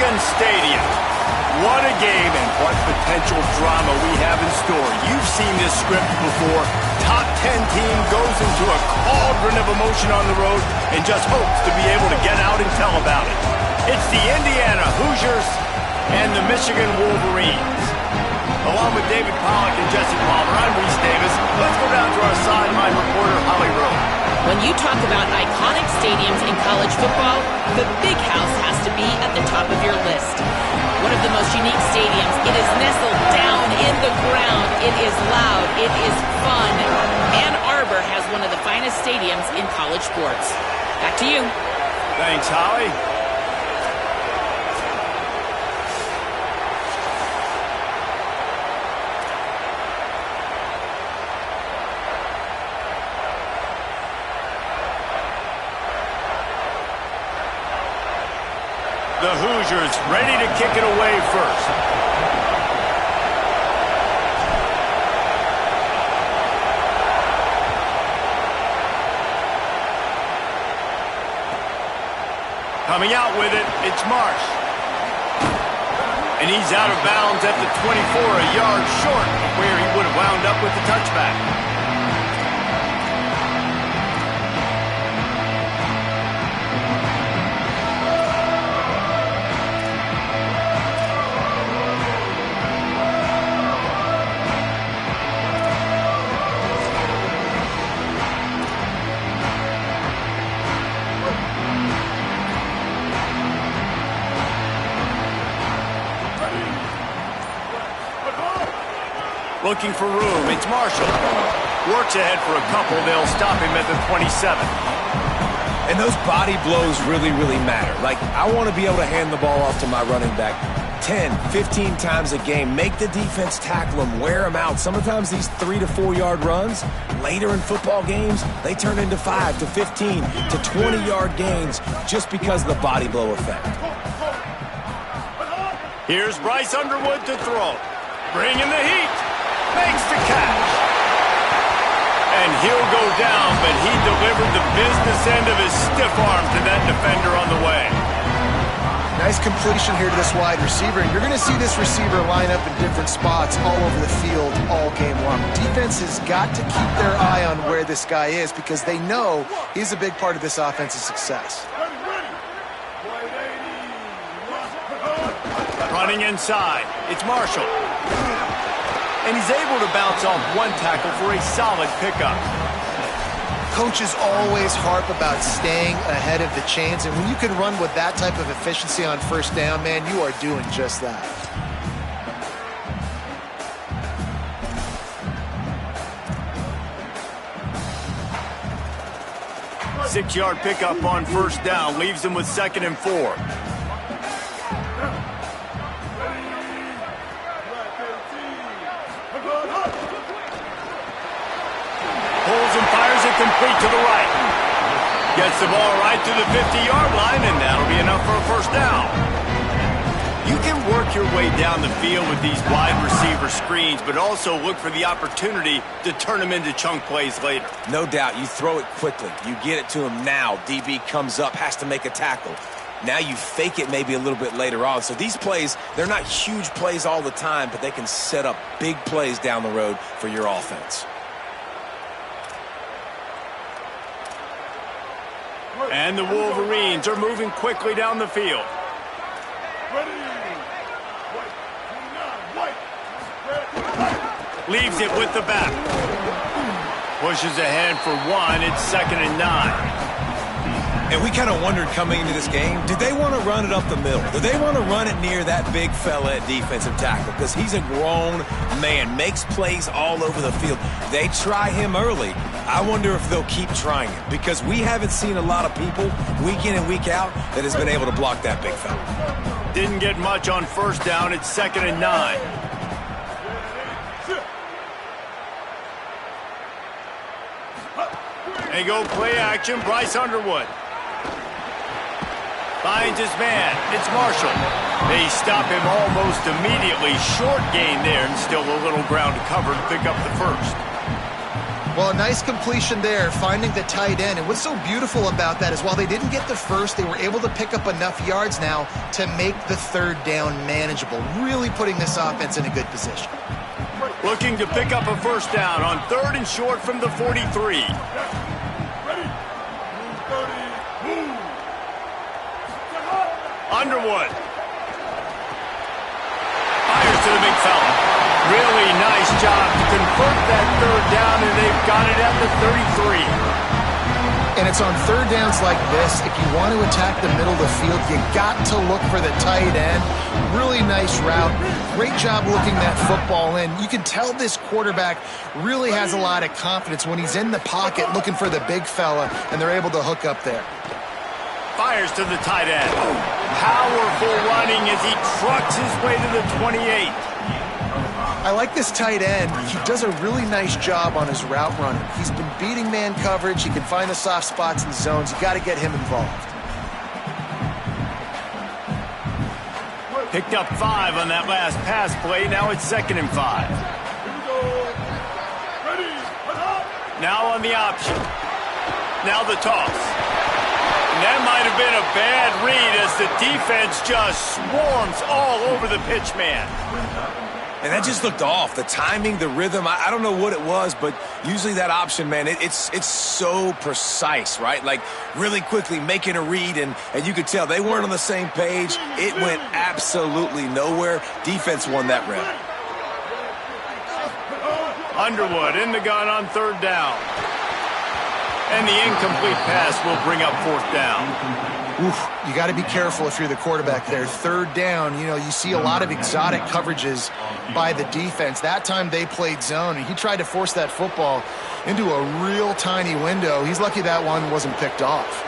Michigan Stadium. What a game and what potential drama we have in store. You've seen this script before. Top 10 team goes into a cauldron of emotion on the road and just hopes to be able to get out and tell about it. It's the Indiana Hoosiers and the Michigan Wolverines. Along with David Pollack and Jesse Palmer, I'm Reese Davis. Let's go down to our sideline reporter, Holly Rowe. When you talk about iconic stadiums in college football, the Big House has to be at the top of your list. One of the most unique stadiums. It is nestled down in the ground. It is loud. It is fun. Ann Arbor has one of the finest stadiums in college sports. Back to you. Thanks, Holly. The Hoosiers ready to kick it away first. Coming out with it, it's Marsh. And he's out of bounds at the 24, a yard short of where he would have wound up with the touchback. Looking for room, it's Marshall. Works ahead for a couple, they'll stop him at the 27. And those body blows really, really matter. Like, I want to be able to hand the ball off to my running back 10, 15 times a game. Make the defense tackle him, wear him out. Sometimes these 3 to 4 yard runs, later in football games, they turn into 5 to 15 to 20 yard gains just because of the body blow effect. Here's Bryce Underwood to throw. Bringing the heat. Makes the catch. And he'll go down, but he delivered the business end of his stiff arm to that defender on the way. Nice completion here to this wide receiver, and you're going to see this receiver line up in different spots all over the field all game long. Defense has got to keep their eye on where this guy is because they know he's a big part of this offense's success. Running inside, it's Marshall. And he's able to bounce off one tackle for a solid pickup. Coaches always harp about staying ahead of the chains, and when you can run with that type of efficiency on first down, man, you are doing just that. Six-yard pickup on first down leaves him with 2nd and 4. Complete to the right. Gets the ball right to the 50-yard line, and that'll be enough for a first down. You can work your way down the field with these wide receiver screens, but also look for the opportunity to turn them into chunk plays later. No doubt. You throw it quickly. You get it to him now. DB comes up, has to make a tackle. Now you fake it maybe a little bit later on. So these plays, they're not huge plays all the time, but they can set up big plays down the road for your offense. And the Wolverines are moving quickly down the field. Leaves it with the back. Pushes ahead for 1. It's 2nd and 9. And we kind of wondered coming into this game, did they want to run it up the middle? Do they want to run it near that big fella at defensive tackle? Because he's a grown man, makes plays all over the field. They try him early. I wonder if they'll keep trying it because we haven't seen a lot of people week in and week out that has been able to block that big fella. Didn't get much on first down. It's 2nd and 9. They go play action. Bryce Underwood finds his man. It's Marshall. They stop him almost immediately. Short gain there and still a little ground to cover to pick up the first. Well, a nice completion there, finding the tight end. And what's so beautiful about that is while they didn't get the first, they were able to pick up enough yards now to make the third down manageable, really putting this offense in a good position. Looking to pick up a first down on 3rd and short from the 43. Underwood. Fires to the big fella. Really nice job to convert that third down, and they've got it at the 33. And it's on third downs like this, if you want to attack the middle of the field, you got to look for the tight end. Really nice route. Great job looking that football in. You can tell this quarterback really has a lot of confidence when he's in the pocket looking for the big fella, and they're able to hook up there. Fires to the tight end. Powerful running as he trucks his way to the 28. I like this tight end. He does a really nice job on his route running. He's been beating man coverage. He can find the soft spots and zones. You got to get him involved. Picked up 5 on that last pass play. Now it's 2nd and 5. Now on the option. Now the toss. And that might have been a bad read as the defense just swarms all over the pitch man. And that just looked off. The timing, the rhythm, I don't know what it was, but usually that option, man, it's so precise, right? Like really quickly making a read, and you could tell they weren't on the same page. It went absolutely nowhere. Defense won that rep. Underwood in the gun on 3rd down. And the incomplete pass will bring up 4th down. Oof, you got to be careful if you're the quarterback there. 3rd down, you know, you see a lot of exotic coverages by the defense. That time they played zone, and he tried to force that football into a real tiny window. He's lucky that one wasn't picked off.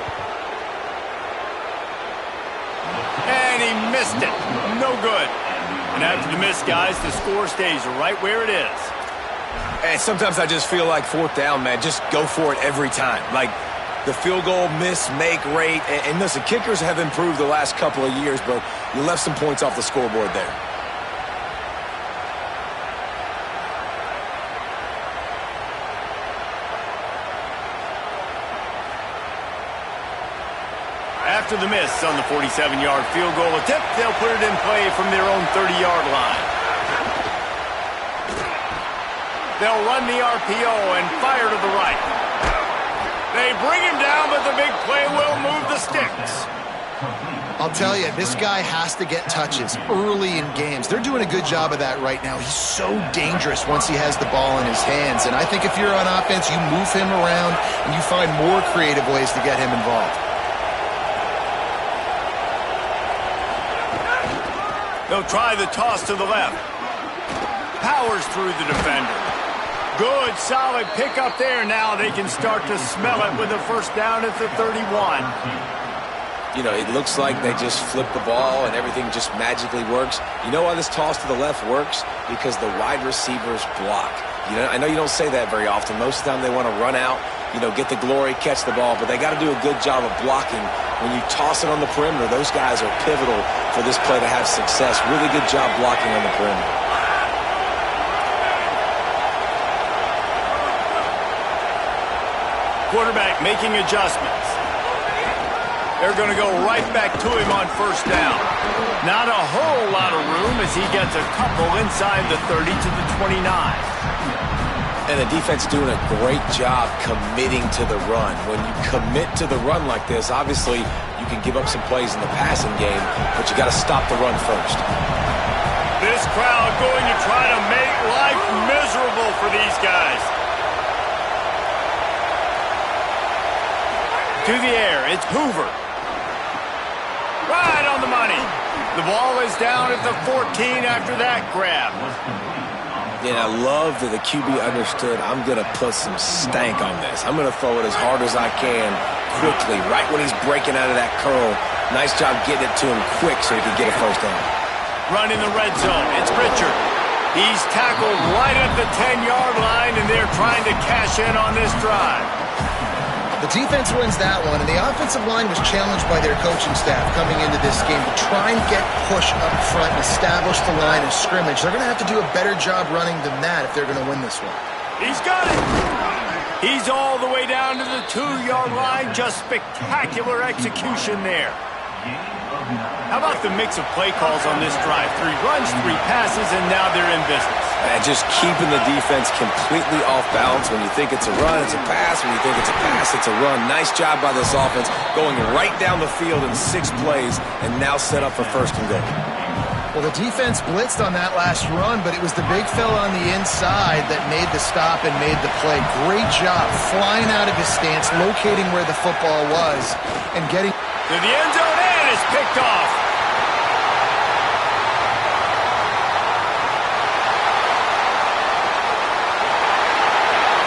And he missed it. No good. And after the miss, guys, the score stays right where it is. And sometimes I just feel like 4th down, man, just go for it every time. Like the field goal miss, make rate. And listen, kickers have improved the last couple of years, but you left some points off the scoreboard there. After the miss on the 47-yard field goal attempt, they'll put it in play from their own 30-yard line. They'll run the RPO and fire to the right. They bring him down, but the big play will move the sticks. I'll tell you, this guy has to get touches early in games. They're doing a good job of that right now. He's so dangerous once he has the ball in his hands. And I think if you're on offense, you move him around and you find more creative ways to get him involved. They'll try the toss to the left. Powers through the defender. Good, solid pickup there. Now they can start to smell it with a first down at the 31. You know, it looks like they just flip the ball and everything just magically works. You know why this toss to the left works? Because the wide receivers block. You know, I know you don't say that very often. Most of the time they want to run out, you know, get the glory, catch the ball, but they got to do a good job of blocking. When you toss it on the perimeter, those guys are pivotal for this play to have success. Really good job blocking on the perimeter. Quarterback making adjustments. They're going to go right back to him on first down. Not a whole lot of room as he gets a couple inside the 30 to the 29. And the defense doing a great job committing to the run. When you commit to the run like this, obviously you can give up some plays in the passing game, but you got to stop the run first. This crowd going to try to make life miserable for these guys. To the air, it's Hoover. Right on the money. The ball is down at the 14 after that grab. Yeah, I love that the QB understood I'm going to put some stank on this. I'm going to throw it as hard as I can quickly, right when he's breaking out of that curl. Nice job getting it to him quick so he could get a first down. Run in the red zone. It's Richard. He's tackled right at the 10-yard line, and they're trying to cash in on this drive. The defense wins that one, and the offensive line was challenged by their coaching staff coming into this game to try and get push up front and establish the line of scrimmage. They're going to have to do a better job running than that if they're going to win this one. He's got it. He's all the way down to the 2-yard line. Just spectacular execution there. How about the mix of play calls on this drive? 3 runs, 3 passes, and now they're in business. And just keeping the defense completely off balance. When you think it's a run, it's a pass. When you think it's a pass, it's a run. Nice job by this offense, going right down the field in 6 plays, and now set up for 1st and goal. Well, the defense blitzed on that last run, but it was the big fella on the inside that made the stop and made the play. Great job flying out of his stance, locating where the football was, and getting to the end zone, and it's picked off.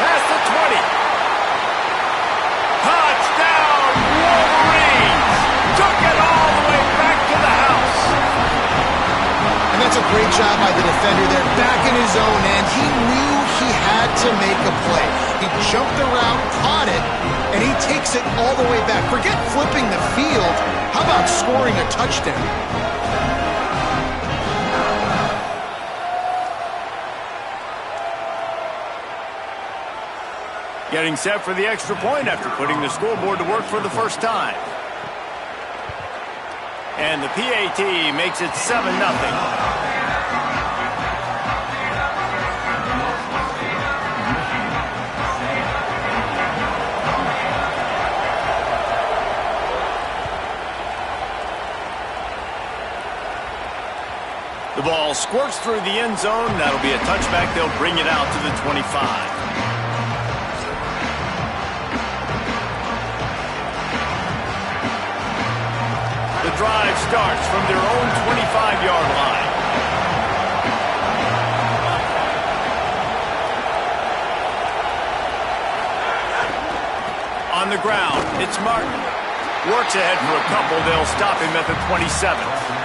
Past the 20. Touchdown, Wolverines! Took it all the way back to the house. And that's a great job by the defender there, back in his own end. He knew he had to make a play. He jumped the route, caught it, and he takes it all the way back. Forget flipping the field. How about scoring a touchdown? Getting set for the extra point after putting the scoreboard to work for the first time. And the PAT makes it 7-0. The ball squirts through the end zone. That'll be a touchback. They'll bring it out to the 25. The drive starts from their own 25-yard line. On the ground, it's Martin. Works ahead for a couple. They'll stop him at the 27th.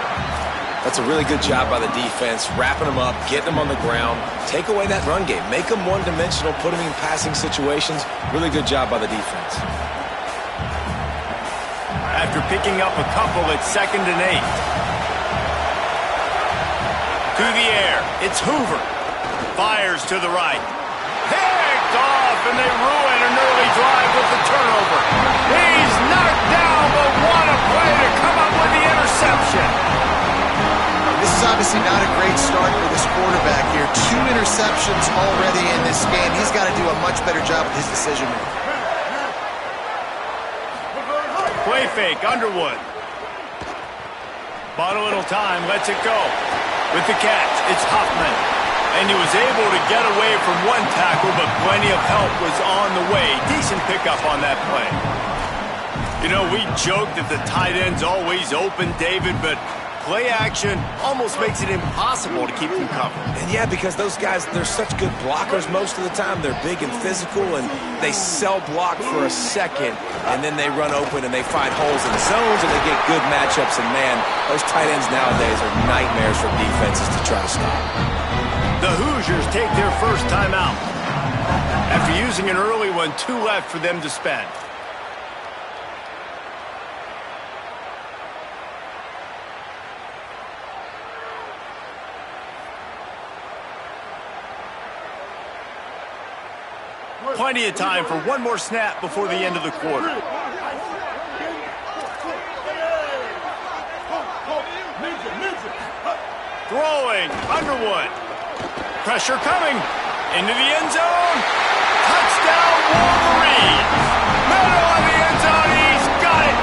That's a really good job by the defense, wrapping them up, getting them on the ground, take away that run game, make them one-dimensional, put them in passing situations. Really good job by the defense. After picking up a couple, it's 2nd and 8. To the air, it's Hoover. Fires to the right. Picked off, and they ruin an early drive with the turnover. He's knocked down, but what a play to come up with the interception. This is obviously not a great start for this quarterback here. 2 interceptions already in this game. He's got to do a much better job with his decision-making. Play fake, Underwood. Bought a little time, lets it go. With the catch, it's Hoffman. And he was able to get away from one tackle, but plenty of help was on the way. Decent pickup on that play. You know, we joked that the tight end's always open, David, but play action almost makes it impossible to keep them covered. And yeah, because those guys, they're such good blockers most of the time. They're big and physical, and they sell block for a second, and then they run open and they find holes in zones, and they get good matchups. And man, those tight ends nowadays are nightmares for defenses to try to stop. The Hoosiers take their first timeout. After using an early one, 2 left for them to spend. Plenty of time for one more snap before the end of the quarter. Throwing, Underwood. Pressure coming. Into the end zone. Touchdown, Wolverines. Middle of the end zone. He's got it.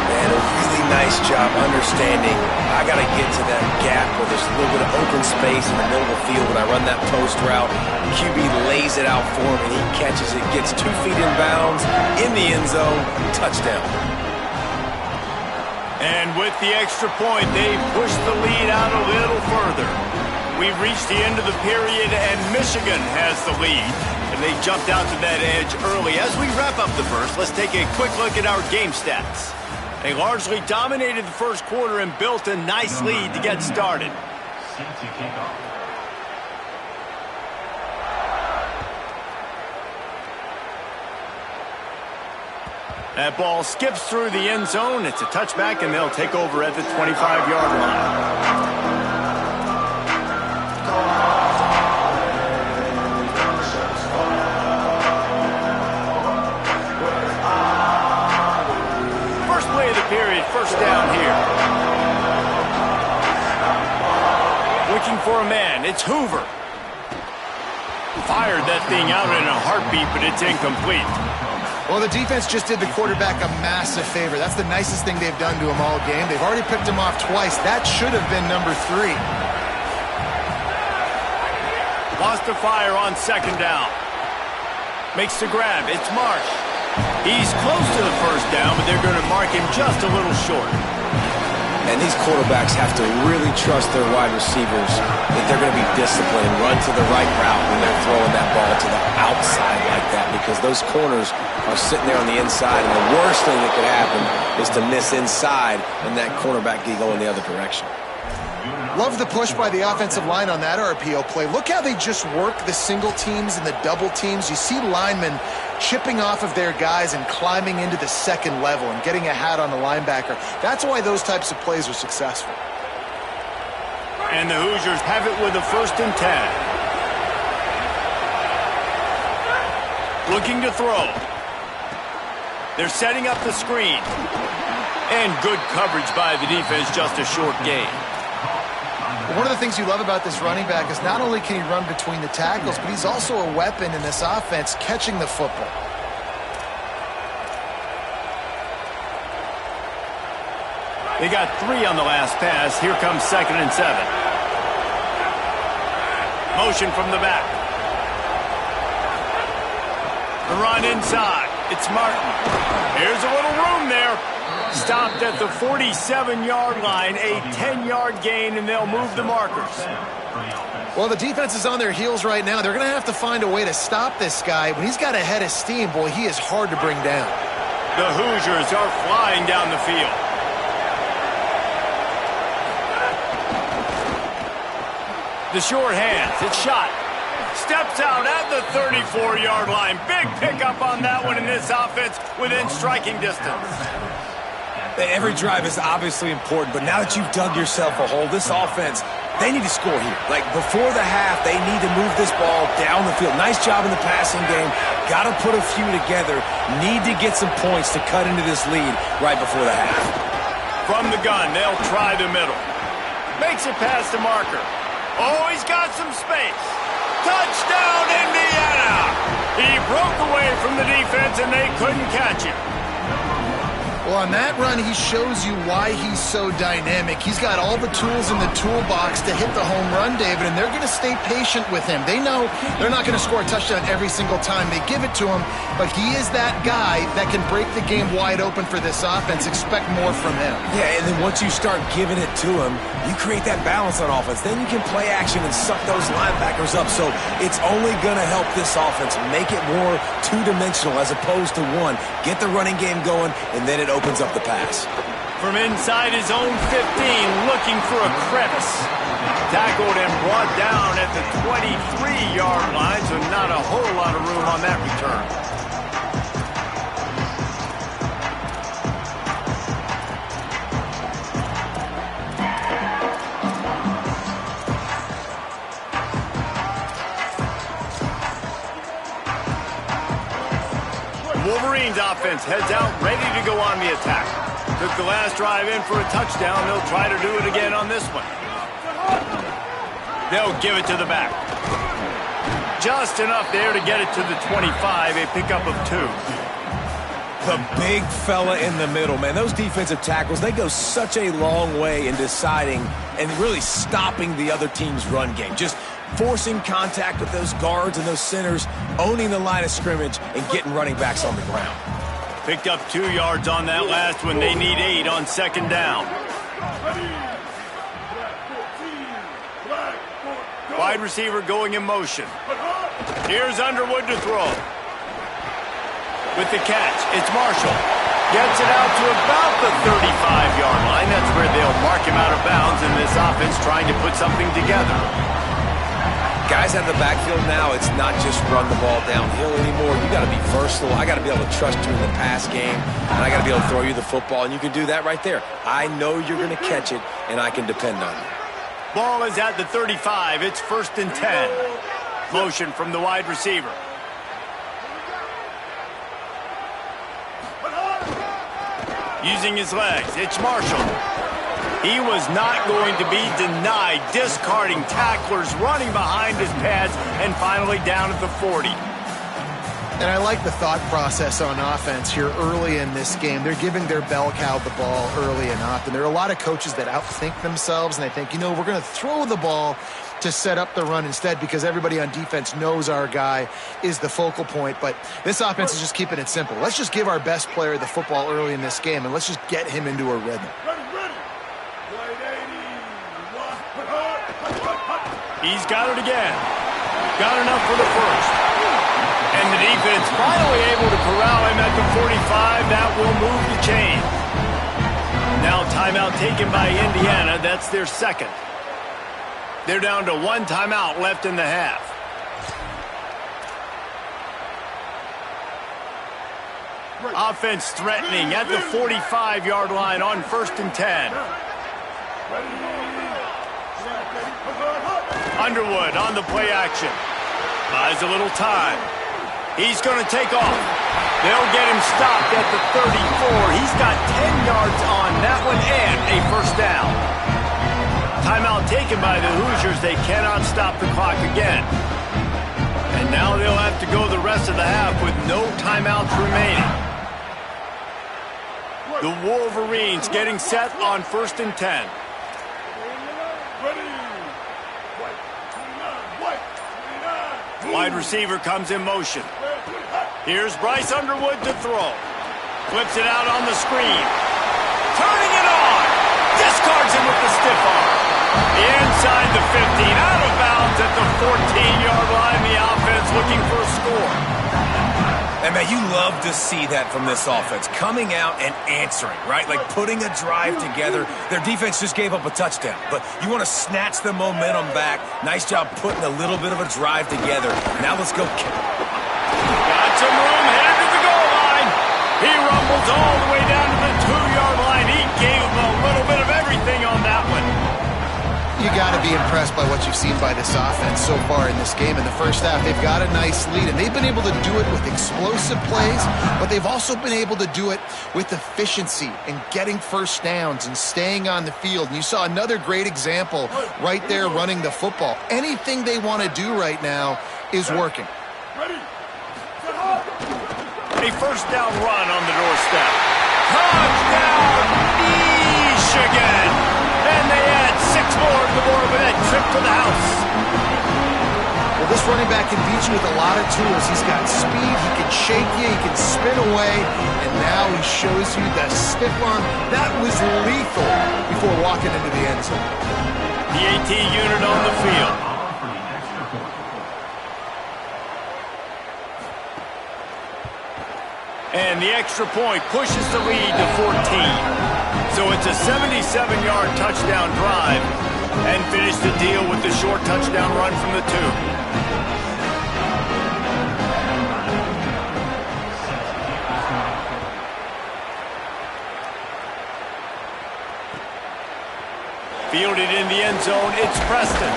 Man, a really nice job understanding. I got to get to that gap where there's a little bit of open space in the middle of the field when I run that post route. QB lays it out for him, and he catches it, gets 2 feet in bounds, in the end zone, touchdown. And with the extra point, they push the lead out a little further. We've reached the end of the period, and Michigan has the lead. And they jumped out to that edge early. As we wrap up the first, let's take a quick look at our game stats. They largely dominated the first quarter and built a nice lead to get started. That ball skips through the end zone. It's a touchback, and they'll take over at the 25-yard line. It's Hoover. Fired that thing out in a heartbeat, but it's incomplete. Well, the defense just did the quarterback a massive favor. That's the nicest thing they've done to him all game. They've already picked him off twice. That should have been number 3. Lost to fire on second down. Makes the grab. It's Marsh. He's close to the first down, but they're going to mark him just a little short. And these quarterbacks have to really trust their wide receivers that they're going to be disciplined and run to the right route when they're throwing that ball to the outside like that, because those corners are sitting there on the inside, and the worst thing that could happen is to miss inside and that cornerback be going the other direction. Love the push by the offensive line on that RPO play. Look how they just work the single teams and the double teams. You see linemen chipping off of their guys and climbing into the second level and getting a hat on the linebacker. That's why those types of plays are successful. And the Hoosiers have it with a 1st and 10. Looking to throw. They're setting up the screen. And good coverage by the defense, just a short gain. One of the things you love about this running back is not only can he run between the tackles, but he's also a weapon in this offense catching the football. They got 3 on the last pass. Here comes 2nd and 7. Motion from the back. The run inside. It's Martin. Here's a little room there. Stopped at the 47-yard line, a 10-yard gain, and they'll move the markers. Well, the defense is on their heels right now. They're going to have to find a way to stop this guy. When he's got a head of steam, boy, he is hard to bring down. The Hoosiers are flying down the field. The short hands, it's shot. Steps out at the 34-yard line. Big pickup on that one in this offense within striking distance. Every drive is obviously important, but now that you've dug yourself a hole, this offense, they need to score here. Like, before the half, they need to move this ball down the field. Nice job in the passing game. Got to put a few together. Need to get some points to cut into this lead right before the half. From the gun, they'll try the middle. Makes it past the marker. Oh, he's got some space. Touchdown, Indiana! He broke away from the defense, and they couldn't catch him. Well, on that run, he shows you why he's so dynamic. He's got all the tools in the toolbox to hit the home run, David, and they're going to stay patient with him. They know they're not going to score a touchdown every single time they give it to him, but he is that guy that can break the game wide open for this offense. Expect more from him. Yeah, and then once you start giving it to him, you create that balance on offense. Then you can play action and suck those linebackers up. So it's only going to help this offense make it more two-dimensional as opposed to one. Get the running game going, and then it opens up the pass. From inside his own 15, looking for a crevice. Tackled and brought down at the 23-yard line, so not a whole lot of room on that return. Wolverines offense heads out, ready to go on the attack. Took the last drive in for a touchdown. They'll try to do it again on this one. They'll give it to the back. Just enough there to get it to the 25, a pickup of 2. The big fella in the middle, man. Those defensive tackles, they go such a long way in deciding and really stopping the other team's run game. Just forcing contact with those guards and those centers, owning the line of scrimmage, and getting running backs on the ground. Picked up 2 yards on that last one. They need 8 on second down. Wide receiver going in motion. Here's Underwood to throw. With the catch, it's Marshall. Gets it out to about the 35-yard line. That's where they'll mark him out of bounds in this offense trying to put something together. Guys out of the backfield now, it's not just run the ball downhill anymore. You got to be versatile. I got to be able to trust you in the pass game, and I got to be able to throw you the football, and you can do that right there. I know you're going to catch it, and I can depend on you. Ball is at the 35. It's 1st and 10. Motion from the wide receiver. Using his legs, it's Marshall. He was not going to be denied, discarding tacklers, running behind his pads, and finally down at the 40. And I like the thought process on offense here early in this game. They're giving their bell cow the ball early and often. There are a lot of coaches that outthink themselves, and they think, we're going to throw the ball to set up the run instead because everybody on defense knows our guy is the focal point. But this offense is just keeping it simple. Let's just give our best player the football early in this game, and let's just get him into a rhythm. He's got it again. Got enough for the first. And the defense finally able to corral him at the 45. That will move the chain. Now timeout taken by Indiana. That's their second. They're down to one timeout left in the half. Offense threatening at the 45-yard line on 1st and 10. Underwood on the play action. Buys a little time. He's going to take off. They'll get him stopped at the 34. He's got 10 yards on that one and a first down. Timeout taken by the Hoosiers. They cannot stop the clock again. And now they'll have to go the rest of the half with no timeouts remaining. The Wolverines getting set on 1st and 10. Wide receiver comes in motion. Here's Bryce Underwood to throw. Flips it out on the screen. Turning it on. Discards him with the stiff arm. Inside the 15. Out of bounds at the 14-yard line. The offense looking for a score. And, man, you love to see that from this offense. Coming out and answering, right? Like putting a drive together. Their defense just gave up a touchdown. But you want to snatch the momentum back. Nice job putting a little bit of a drive together. Now let's go. Got some room headed to the goal line. He rumbles all the way down to the 2-yard line. He gave him a little bit of everything on that one. You got to be impressed by what you've seen by this offense so far in this game. In the first half, they've got a nice lead, and they've been able to do it with explosive plays, but they've also been able to do it with efficiency and getting first downs and staying on the field. And you saw another great example right there running the football. Anything they want to do right now is working. A first down run on the doorstep. Touchdown, Michigan! And they add 6 more to the board with that trip to the house. Well, this running back can beat you with a lot of tools. He's got speed, he can shake you, he can spin away, and now he shows you the stiff arm. That was lethal before walking into the end zone. The AT unit on the field. And the extra point pushes the lead to 14. So it's a 77-yard touchdown drive and finish the deal with the short touchdown run from the 2. Fielded in the end zone, it's Preston.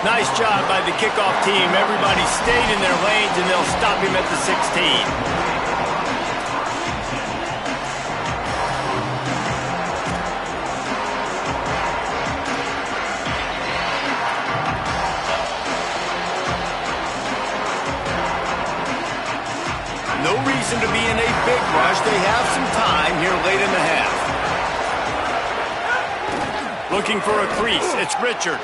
Nice job by the kickoff team. Everybody stayed in their lanes, and they'll stop him at the 16. No reason to be in a big rush. They have some time here late in the half. Looking for a crease. It's Richard.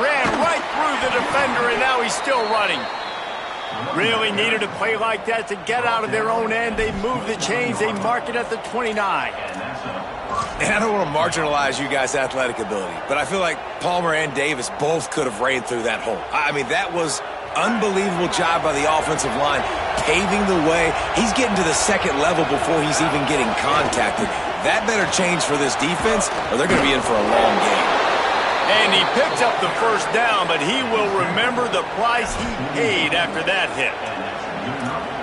Ran right through the defender, and now he's still running. Really needed a play like that to get out of their own end. They move the chains. They mark it at the 29. And I don't want to marginalize you guys' athletic ability, but I feel like Palmer and Davis both could have ran through that hole. I mean, that was unbelievable job by the offensive line, paving the way. He's getting to the second level before he's even getting contacted. That better change for this defense, or they're going to be in for a long game. And he picks up the first down, but he will remember the price he paid after that hit.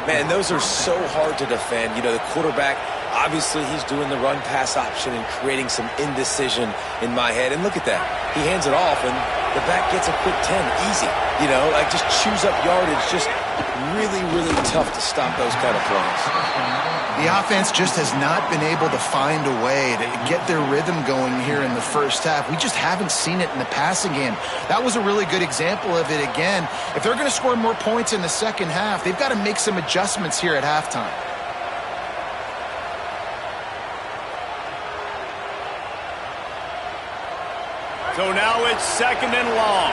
Man, those are so hard to defend. You know, the quarterback, obviously he's doing the run-pass option and creating some indecision in my head. And look at that. He hands it off, and the back gets a quick 10. Easy. You know, like just chews up yardage just Really, really tough to stop those kind of plays. The offense just has not been able to find a way to get their rhythm going here in the first half. We just haven't seen it in the passing game. That was a really good example of it again. If they're going to score more points in the second half, they've got to make some adjustments here at halftime. So now it's 2nd and long.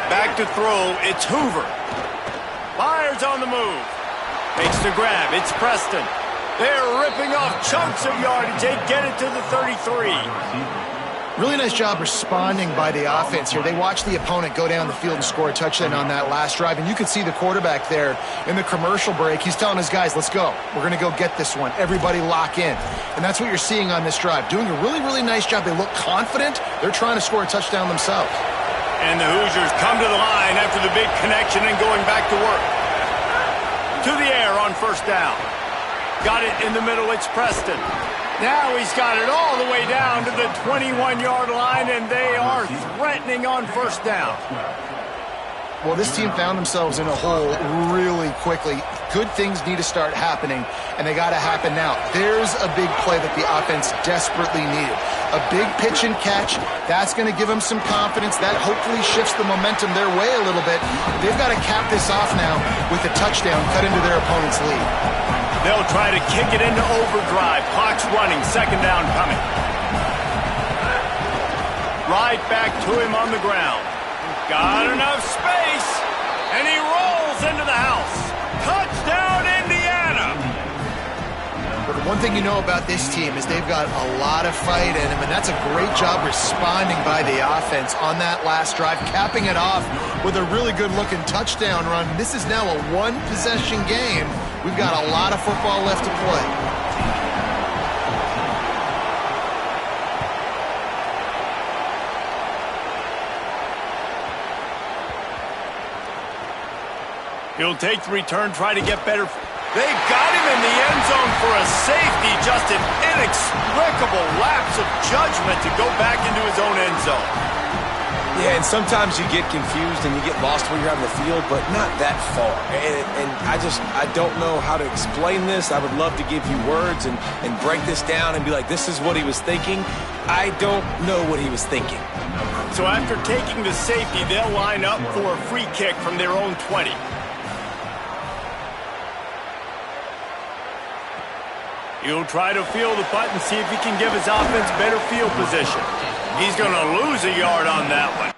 Back to throw, it's Hoover. Fires on the move. Makes the grab, it's Preston. They're ripping off chunks of yardage. They get it to the 33. Really nice job responding by the offense here. They watched the opponent go down the field and score a touchdown on that last drive, and you can see the quarterback there in the commercial break. He's telling his guys, let's go. We're going to go get this one. Everybody lock in. And that's what you're seeing on this drive. Doing a really, really nice job. They look confident. They're trying to score a touchdown themselves. And the Hoosiers come to the line after the big connection and going back to work. To the air on 1st down. Got it in the middle, it's Preston. Now he's got it all the way down to the 21-yard line, and they are threatening on 1st down. Well, this team found themselves in a hole really quickly. Good things need to start happening, and they got to happen now. There's a big play that the offense desperately needed. A big pitch and catch. That's going to give them some confidence. That hopefully shifts the momentum their way a little bit. They've got to cap this off now with a touchdown cut into their opponent's lead. They'll try to kick it into overdrive. Clock's running. 2nd down coming. Right back to him on the ground. Got enough space, and he rolls into the house. Touchdown, Indiana! But the one thing you know about this team is they've got a lot of fight in them, and that's a great job responding by the offense on that last drive, capping it off with a really good-looking touchdown run. This is now a one-possession game. We've got a lot of football left to play. He'll take the return, try to get better. They got him in the end zone for a safety. Just an inexplicable lapse of judgment to go back into his own end zone. Yeah, and sometimes you get confused and you get lost where you're on the field, but not that far. And I don't know how to explain this. I would love to give you words and break this down and be like, this is what he was thinking. I don't know what he was thinking. So after taking the safety, they'll line up for a free kick from their own 20. He'll try to feel the punt and see if he can give his offense better field position. He's going to lose a yard on that one.